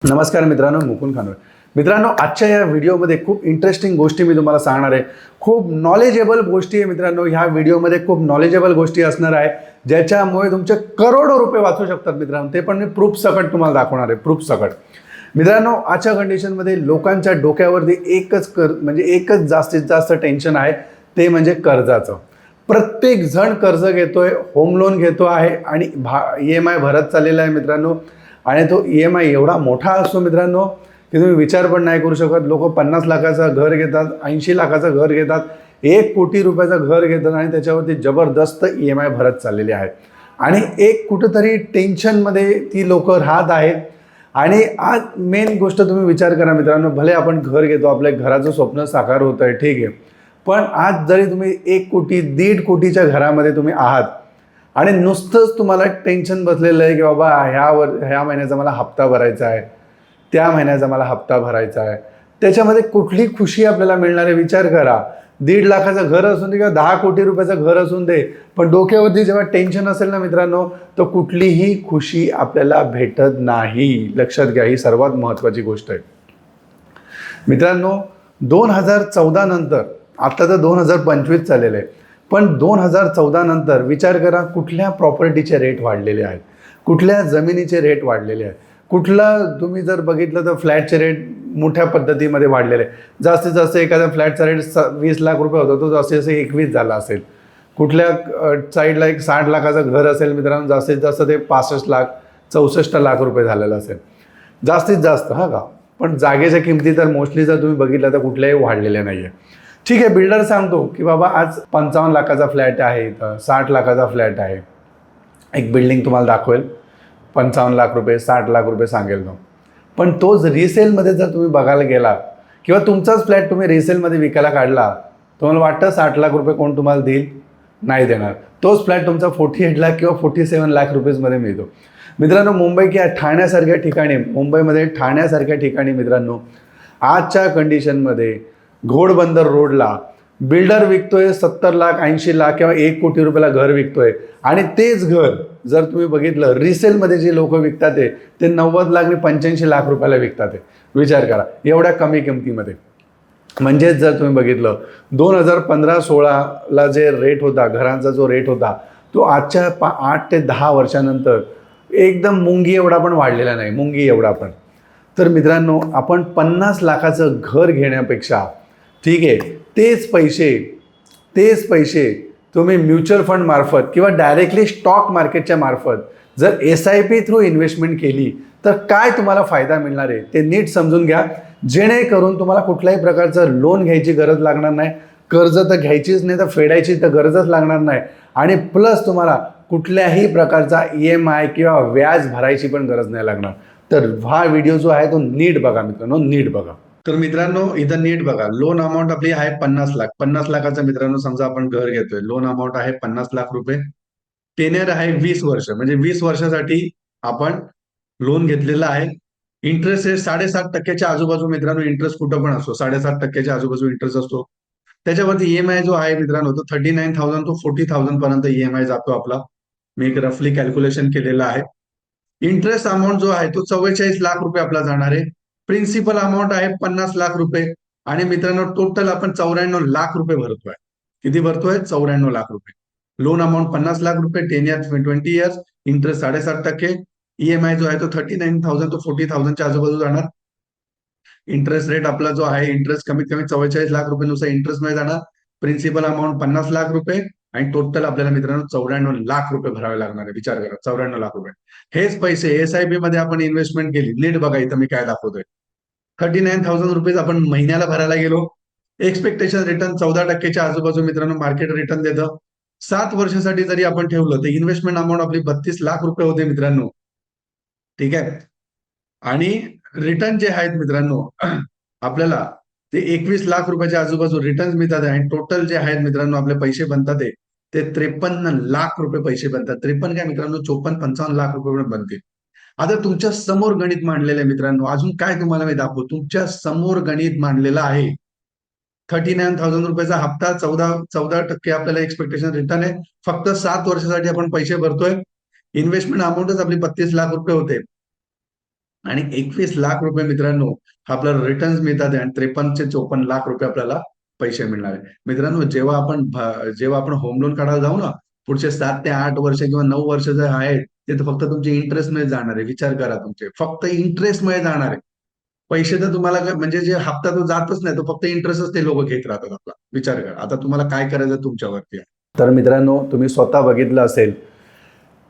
नमस्कार मित्रांनो, मुकुंद खानोळे. मित्रांनो, आजच्या या व्हिडिओमध्ये खूप इंटरेस्टिंग गोष्टी मी तुम्हाला सांगणार आहे. खूप नॉलेजेबल गोष्टी आहे मित्रांनो. ह्या व्हिडिओमध्ये खूप नॉलेजेबल गोष्टी असणार आहे, ज्याच्यामुळे तुमचे करोडो रुपये वाचू शकतात मित्रांनो. ते पण मी प्रूफ सकट तुम्हाला दाखवणार आहे, प्रूफ सकट. मित्रांनो, आजच्या कंडिशनमध्ये लोकांच्या डोक्यावरती एकच जास्तीत जास्त टेन्शन आहे, ते म्हणजे कर्जाचं. प्रत्येक जण कर्ज घेतोय, होम लोन घेतो आहे आणि EMI भरत चाललेला आहे मित्रांनो. आणि तो EMI एवढा मोठा असतो मित्रांनो की तुम्ही विचार पण नाही करू शकत. लोक 50 लाखाचं घर घेतात, 80 लाखाचं घर घेतात, 1 कोटी रुपयाचं घर घेतात आणि त्याच्यावरती जबरदस्त EMI भरत चाललेले आहेत. आणि एक कुठंतरी टेन्शनमध्ये ती लोक राहत आहेत. आणि आज मेन गोष्ट तुम्ही विचार करा मित्रांनो, भले आपण घर घेतो, आपल्या घराचं स्वप्न साकार होत आहे, ठीक आहे, पण आज जरी तुम्ही 1 कोटी 1.5 कोटीच्या घरामध्ये तुम्ही आहात आणि नुसतंच तुम्हाला टेन्शन बसलेलं आहे की बाबा ह्या महिन्याचा मला हप्ता भरायचा आहे, त्या महिन्याचा मला हप्ता भरायचा आहे, त्याच्यामध्ये कुठली खुशी आपल्याला मिळणार आहे विचार करा. 1.5 लाखाचं घर असून दे किंवा 10 कोटी रुपयाचं घर असून दे, पण डोक्यावरती जेव्हा टेन्शन असेल ना मित्रांनो, तर कुठलीही खुशी आपल्याला भेटत नाही. लक्षात घ्या, ही सर्वात महत्त्वाची गोष्ट आहे मित्रांनो. 2014 नंतर, आता तर 2025 चाललेलं आहे, पण 2014 नंतर विचार करा कुठल्या प्रॉपर्टीचे रेट वाढलेले आहेत, कुठल्या जमिनीचे रेट वाढलेले आहेत, तुम्ही जर बघितलं तर फ्लॅटचे रेट मोठ्या पद्धतीमध्ये वाढलेले आहे. जास्तीत जास्त एखाद्या फ्लॅटचा रेट 20 लाख रुपये होता, तो जास्तीत जास्त 21 झाला असेल. कुठल्या साईडला एक 60 लाखाचं घर असेल मित्रांनो, जास्तीत जास्त ते 65 लाख 64 लाख रुपये झालेलं असेल जास्तीत जास्त, हा का. पण जागेच्या किमती तर मोस्टली जर तुम्ही बघितलं तर कुठल्याही वाढलेल्या नाही आहे. ठीक आहे, बिल्डर सांगतो की बाबा आज 55 लाखाचा फ्लॅट आहे, इथं 60 लाखाचा फ्लॅट आहे, एक बिल्डिंग तुम्हाला दाखवेल 55 लाख रुपये 60 लाख रुपये सांगेल तो. पण तोच रिसेलमध्ये जर तुम्ही बघायला गेला किंवा तुमचाच फ्लॅट तुम्ही रिसेलमध्ये विकायला काढला, तुम्हाला वाटतं 60 लाख रुपये कोण तुम्हाला देईल? नाही देणार. तोच फ्लॅट तुमचा 48 लाख किंवा 47 लाख रुपयेमध्ये मिळतो मित्रांनो. मुंबई किंवा ठाण्यासारख्या ठिकाणी, मुंबईमध्ये ठाण्यासारख्या ठिकाणी मित्रांनो, आजच्या कंडिशनमध्ये घोडबंदर रोडला बिल्डर विकतोय 70 लाख 80 लाख किंवा 1 कोटी रुपयाला घर विकतोय. आणि तेच घर जर तुम्ही बघितलं रिसेलमध्ये जे लोक विकतात ते 90 लाख आणि 85 लाख रुपयाला विकतात. विचार करा, एवढ्या कमी किमतीमध्ये. म्हणजेच जर तुम्ही बघितलं 2015-16ला जे रेट होता, घरांचा जो रेट होता, तो आजच्या 8 ते 10 वर्षानंतर एकदम मुंगी एवढा पण वाढलेला नाही, मुंगी एवढा पण. तर मित्रांनो, आपण 50 लाखाचं घर घेण्यापेक्षा, ठीक आहे, तेच पैसे तुम्ही म्युच्युअल फंड मार्फत किंवा डायरेक्टली स्टॉक मार्केटच्या मार्फत जर SIP थ्रू इन्व्हेस्टमेंट केली तर काय तुम्हाला फायदा मिळणार आहे ते नीट समजून घ्या. जेणेकरून तुम्हाला कुठल्याही प्रकारचं लोन घ्यायची गरज लागणार नाही, कर्ज तर घ्यायचीच नाही, तर फेडायची तर गरजच लागणार नाही. आणि प्लस तुम्हाला कुठल्याही प्रकारचा EMI किंवा व्याज भरायची पण गरज नाही लागणार. तर हा व्हिडिओ जो आहे तो नीट बघा मित्रांनो, नीट बघा. तर मित्रांनो, इथं नीट बघा, लोन अमाऊंट आपली आहे 50 लाख. 50 लाखाचं मित्रांनो समजा आपण घर घेतोय, लोन अमाऊंट आहे 50 लाख रुपये. टेन्युअर आहे 20 वर्ष, म्हणजे 20 वर्षासाठी आपण लोन घेतलेलं आहे. इंटरेस्ट रेट 7.5% आजूबाजू मित्रांनो. इंटरेस्ट कुठं पण असतो, 7.5% आजूबाजू इंटरेस्ट असतो. त्याच्यावरती EMI जो आहे मित्रांनो, तो 39,000 to 40,000 पर्यंत EMI जातो आपला. मी एक रफली कॅल्क्युलेशन केलेलं आहे. इंटरेस्ट अमाऊंट जो आहे तो 44 लाख रुपये आपला जाणार आहे. प्रिन्सिपल अमाऊंट आहे 50 लाख रुपये. आणि मित्रांनो, टोटल आपण 94 लाख रुपये भरतोय. किती भरतोय? 94 लाख रुपये. लोन अमाऊंट 50 लाख रुपये, 20 इयर्स, इंटरेस्ट 7.5%. EMI जो आहे तो 39,000 to 40,000च्या आजूबाजू जाणार. इंटरेस्ट रेट आपला जो आहे, इंटरेस्ट कमीत कमी 44 लाख रुपये नुसार इंटरेस्ट मध्ये जाणार. प्रिन्सिपल अमाऊंट 50 लाख रुपये आणि टोटल आपल्याला मित्रांनो 94 लाख रुपये भरावे लागणार आहे. विचार करा, 94 लाख रुपये. हेच पैसे SIP मध्ये आपण इन्व्हेस्टमेंट केली. नीट बघा, इथं मी काय दाखवतोय. 39,000 रुपीज आपण महिन्याला भरायला गेलो. एक्सपेक्टेशन रिटर्न 14%च्या आजूबाजू मित्रांनो मार्केट रिटर्न देतं. 7 वर्षासाठी जरी आपण ठेवलं तर इन्व्हेस्टमेंट अमाऊंट आपली 32 लाख रुपये होते मित्रांनो. ठीक आहे. आणि रिटर्न जे आहेत मित्रांनो आपल्याला ते 21 लाख रुपयाच्या आजूबाजू रिटर्न मिळतात. आणि टोटल जे आहेत मित्रांनो आपले पैसे बनतात ते 53 लाख रुपये पैसे बनतात. 53 काय मित्रांनो, 54-55 लाख रुपये बनतील. आता तुमच्या समोर गणित मांडलेलं आहे मित्रांनो. अजून काय तुम्हाला मी दाखवू, तुमच्या समोर गणित मांडलेलं आहे. 39,000 रुपयाचा हप्ता, 14% आपल्याला एक्सपेक्टेशन रिटर्न आहे. फक्त 7 वर्षासाठी आपण पैसे भरतोय. इन्व्हेस्टमेंट अमाऊंटच आपली 32 लाख रुपये होते. आणि 21 लाख रुपये मित्रांनो आपल्याला रिटर्न्स मिळतात आणि 53 ते 54 लाख रुपये आपल्याला पैसे मिळणार आहे. मित्रांनो, जेव्हा आपण होम लोन काढायला जाऊ ना, पुढचे 7 ते 8 वर्ष किंवा 9 वर्ष जे आहेत, ते तर फक्त तुमचे इंटरेस्टमध्ये जाणार आहे. विचार करा, तुमचे फक्त इंटरेस्टमध्ये जाणार आहे. पैसे तर तुम्हाला काय म्हणजे जे हप्ता तो जातच नाही, तो फक्त इंटरेस्टच ते लोक घेत राहतात आपला. विचार करा, आता तुम्हाला काय करायचं तुमच्यावरती आहे. तर मित्रांनो, तुम्ही स्वतः बघितलं असेल,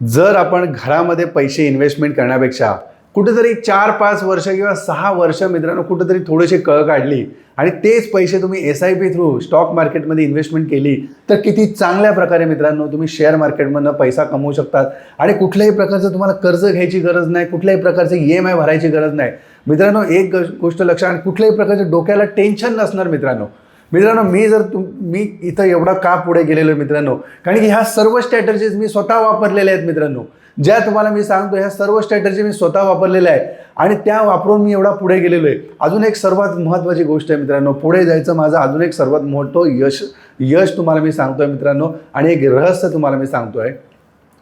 जर आपण घरामध्ये पैसे इन्व्हेस्टमेंट करण्यापेक्षा कुठेतरी 4-5 वर्ष किंवा 6 वर्ष मित्रांनो कुठेतरी थोडीशी कळ काढली आणि तेच पैसे तुम्ही SIP थ्रू स्टॉक मार्केटमध्ये इन्व्हेस्टमेंट केली तर किती चांगल्या प्रकारे मित्रांनो तुम्ही शेअर मार्केटमधनं पैसा कमवू शकतात आणि कुठल्याही प्रकारचं तुम्हाला कर्ज घ्यायची गरज नाही, कुठल्याही प्रकारचे EMI भरायची गरज नाही. मित्रांनो, एक गोष्ट लक्षात, कुठल्याही प्रकारच्या डोक्याला टेन्शन नसणार मित्रांनो. मी इथं एवढा का पुढे गेलेलो मित्रांनो, कारण की ह्या सर्व स्ट्रॅटेजीज मी स्वतः वापरलेल्या आहेत मित्रांनो. ज्या तुम्हाला मी सांगतो ह्या सर्व स्ट्रॅटेजी मी स्वतः वापरलेल्या आहे आणि त्या वापरून मी एवढा पुढे गेलेलो आहे. अजून एक सर्वात महत्त्वाची गोष्ट आहे मित्रांनो, पुढे जायचं माझं अजून एक सर्वात मोठं यश तुम्हाला मी सांगतोय मित्रांनो, आणि एक रहस्य तुम्हाला मी सांगतोय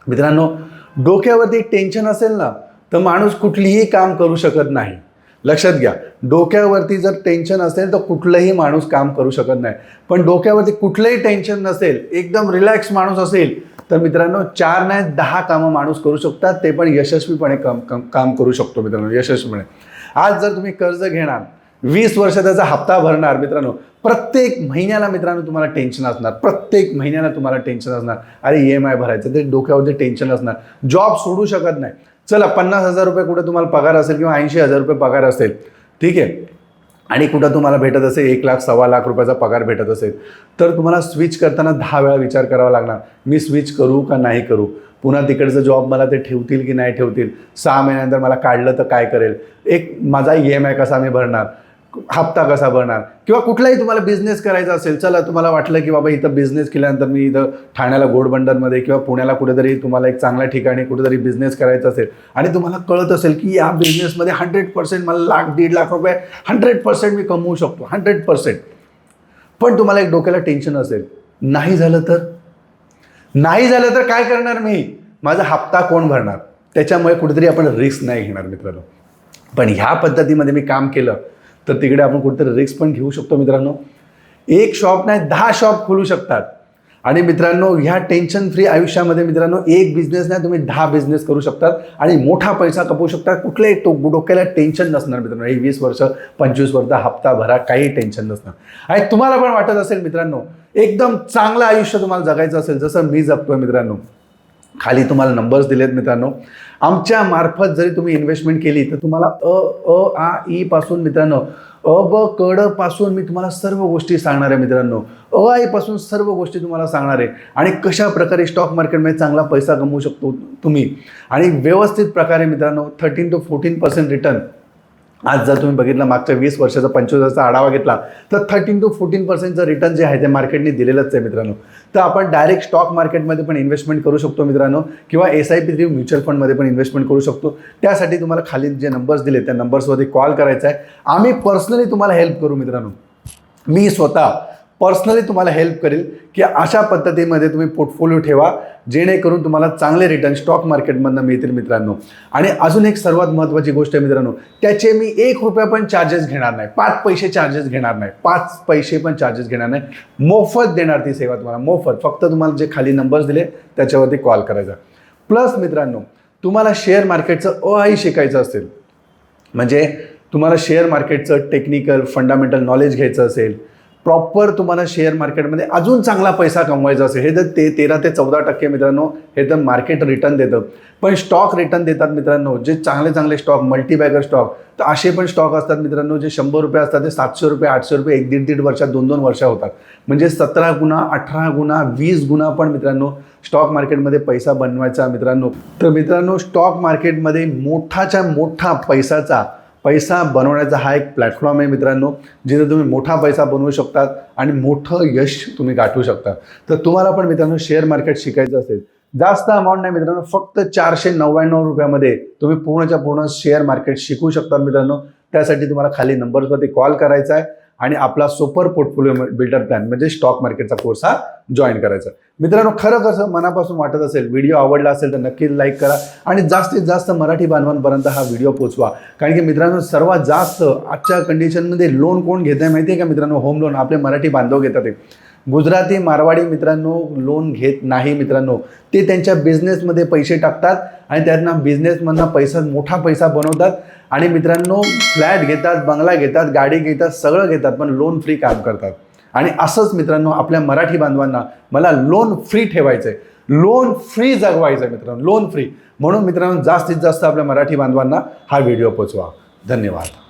मित्रांनो. डोक्यावरती टेन्शन असेल ना तर माणूस कुठलीही काम करू शकत नाही. लक्षात घ्या, डोक्यावरती जर टेन्शन असेल तर कुठलंही माणूस काम करू शकत नाही. पण डोक्यावरती कुठलंही टेन्शन नसेल, एकदम रिलॅक्स माणूस असेल तर मित्रांनो 4 नाही 10 कामं माणूस करू शकतात, ते पण यशस्वीपणे काम करू शकतो मित्रांनो, यशस्वीपणे. आज जर तुम्ही कर्ज घेणार, 20 वर्ष त्याचा हप्ता भरणार मित्रांनो, प्रत्येक महिन्याला मित्रांनो तुम्हाला टेन्शन असणार, प्रत्येक महिन्याला तुम्हाला टेन्शन असणार. अरे EMI भरायचं, ते डोक्यावरती टेन्शन असणार. जॉब सोडू शकत नाही. चला 50,000 रुपये कुठे तुम्हाला पगार असेल किंवा 80,000 रुपये पगार असेल, ठीक आहे, आणि कुठं तुम्हाला भेटत असेल 1 लाख, सव्वा लाख रुपयाचा पगार भेटत असेल, तर तुम्हाला स्विच करताना 10 वेळा विचार करावा लागणार, मी स्विच करू का नाही करू, पुन्हा तिकडचं जॉब मला ते ठेवतील की नाही ठेवतील, 6 महिन्यानंतर मला काढलं तर काय करेल, एक माझा EMI कसा मी भरणार, हप्ता कसा भरणार, किंवा कुठलाही तुम्हाला बिझनेस करायचा असेल. चला तुम्हाला वाटलं की बाबा इथं बिझनेस केल्यानंतर मी इथं ठाण्याला घोडबंदरमध्ये किंवा पुण्याला कुठेतरी तुम्हाला एक चांगल्या ठिकाणी कुठेतरी बिझनेस करायचा असेल आणि तुम्हाला कळत असेल की या बिझनेसमध्ये 100% मला 1,00,000-1,50,000 रुपये 100% मी कमवू शकतो, 100%. पण तुम्हाला एक डोक्याला टेन्शन असेल, नाही झालं तर काय करणार मी, माझा हप्ता कोण भरणार. त्याच्यामुळे कुठेतरी आपण रिस्क नाही घेणार मित्रांनो. पण ह्या पद्धतीमध्ये मी काम केलं तर तिकडे आपण कुठेतरी रिस्क पण घेऊ शकतो मित्रांनो. 1 शॉप नाही 10 शॉप खोलू शकतात. आणि मित्रांनो, ह्या टेन्शन फ्री आयुष्यामध्ये मित्रांनो 1 बिझनेस नाही तुम्ही 10 बिझनेस करू शकतात आणि मोठा पैसा कमवू शकतात. कुठल्याही डोक्याला टेन्शन नसणार मित्रांनो. हे 20 वर्ष 25 वर्ष हप्ता भरा, काही टेन्शन नसणार. आणि तुम्हाला पण वाटत असेल मित्रांनो एकदम चांगलं आयुष्य तुम्हाला जगायचं असेल जसं मी जगतोय मित्रांनो, खाली तुम्हाला नंबर्स दिलेत मित्रांनो. आमच्या मार्फत जरी तुम्ही इन्व्हेस्टमेंट केली तर तुम्हाला आ ई पासून मित्रांनो, ब क ड पासून मी तुम्हाला सर्व गोष्टी सांगणार आहे मित्रांनो. आ ई पासून सर्व गोष्टी तुम्हाला सांगणार आहे आणि कशा प्रकारे स्टॉक मार्केटमध्ये चांगला पैसा कमवू शकतो तुम्ही आणि व्यवस्थित प्रकारे मित्रांनो 13 to 14% रिटर्न. आज जर तुम्ही बघितलं मागच्या 20 वर्षाचा 25 वर्षाचा आढावा घेतला तर 13 to 14% रिटर्न जे आहे ते मार्केटने दिलेलंच आहे मित्रांनो. तर आपण डायरेक्ट स्टॉक मार्केटमध्ये पण इन्व्हेस्टमेंट करू शकतो मित्रांनो किंवा SIP थ्रू म्युच्युअल फंडमध्ये पण इन्व्हेस्टमेंट करू शकतो. त्यासाठी तुम्हाला खाली जे नंबर्स दिले त्या नंबर्सवरती कॉल करायचा आहे. आम्ही पर्सनली तुम्हाला हेल्प करू मित्रांनो. मी स्वतः पर्सनली तुम्हाला हेल्प करेल की अशा पद्धतीमध्ये तुम्ही पोर्टफोलिओ ठेवा जेणेकरून तुम्हाला चांगले रिटर्न स्टॉक मार्केटमधनं मिळतील मित्रांनो. आणि अजून एक सर्वात महत्त्वाची गोष्ट आहे मित्रांनो, त्याचे मी 1 रुपया पण चार्जेस घेणार नाही, 5 पैसे चार्जेस घेणार नाही, 5 पैसे पण चार्जेस घेणार नाही. मोफत देणार ती सेवा तुम्हाला, मोफत. फक्त तुम्हाला जे खाली नंबर्स दिले त्याच्यावरती कॉल करायचा. प्लस मित्रांनो, तुम्हाला शेअर मार्केटचं अ शिकायचं असेल, म्हणजे तुम्हाला शेअर मार्केटचं टेक्निकल फंडामेंटल नॉलेज घ्यायचं असेल, प्रॉपर तुम्हाला शेअर मार्केटमध्ये अजून चांगला पैसा कमवायचा असेल, हे जर 13 ते 14% मित्रांनो हे तर मार्केट रिटर्न देतं. पण स्टॉक रिटर्न देतात मित्रांनो, जे चांगले स्टॉक मल्टीबॅगर स्टॉक, तर असे पण स्टॉक असतात मित्रांनो जे 100 रुपये असतात ते 700 रुपये 800 रुपये 1-1.5 वर्षात 2-2 वर्षा होतात. म्हणजे 17 गुणा 18 गुणा 20 गुणा पण मित्रांनो स्टॉक मार्केटमध्ये पैसा बनवायचा मित्रांनो. तर मित्रांनो, स्टॉक मार्केटमध्ये मोठाच्या मोठा पैसा बनवण्याचा हा एक प्लॅटफॉर्म आहे मित्रांनो, जिथे तुम्ही मोठा पैसा बनवू शकतात आणि मोठं यश तुम्ही गाठवू शकता. तर तुम्हाला पण मित्रांनो शेअर मार्केट शिकायचं असेल, जास्त अमाऊंट नाही मित्रांनो, फक्त 499 रुपयामध्ये तुम्ही पूर्णच्या पूर्ण शेअर मार्केट शिकू शकता मित्रांनो. त्यासाठी तुम्हाला खाली नंबरवरती कॉल करायचा आहे आणि आपला सुपर पोर्टफोलिओ बिल्डर प्लॅन म्हणजे स्टॉक मार्केटचा कोर्स हा जॉईन करायचा. मित्रांनो, खरं कसं मनापासून वाटत असेल, व्हिडिओ आवडला असेल तर नक्की लाईक करा आणि जास्तीत जास्त मराठी बांधवांपर्यंत हा व्हिडिओ पोहोचवा. कारण की मित्रांनो, सर्वात जास्त आजच्या कंडिशनमध्ये लोन कोण घेत आहे माहिती आहे का मित्रांनो? होम लोन आपले मराठी बांधव घेतात. गुजराती मारवाडी मित्रांनो लोन घेत नाही मित्रांनो. ते त्यांच्या बिझनेसमध्ये पैसे टाकतात आणि त्यांना बिझनेसमधनं मोठा पैसा बनवतात आणि मित्रांनो फ्लॅट घेतात, बंगला घेतात, गाडी घेतात, सगळं घेतात, पण लोन फ्री काम करतात. आणि असंच मित्रांनो आपल्या मराठी बांधवांना मला लोन फ्री ठेवायचं आहे, लोन फ्री जगवायचं आहे मित्रांनो, लोन फ्री. म्हणून मित्रांनो जास्तीत जास्त आपल्या मराठी बांधवांना हा व्हिडिओ पोचवा. धन्यवाद.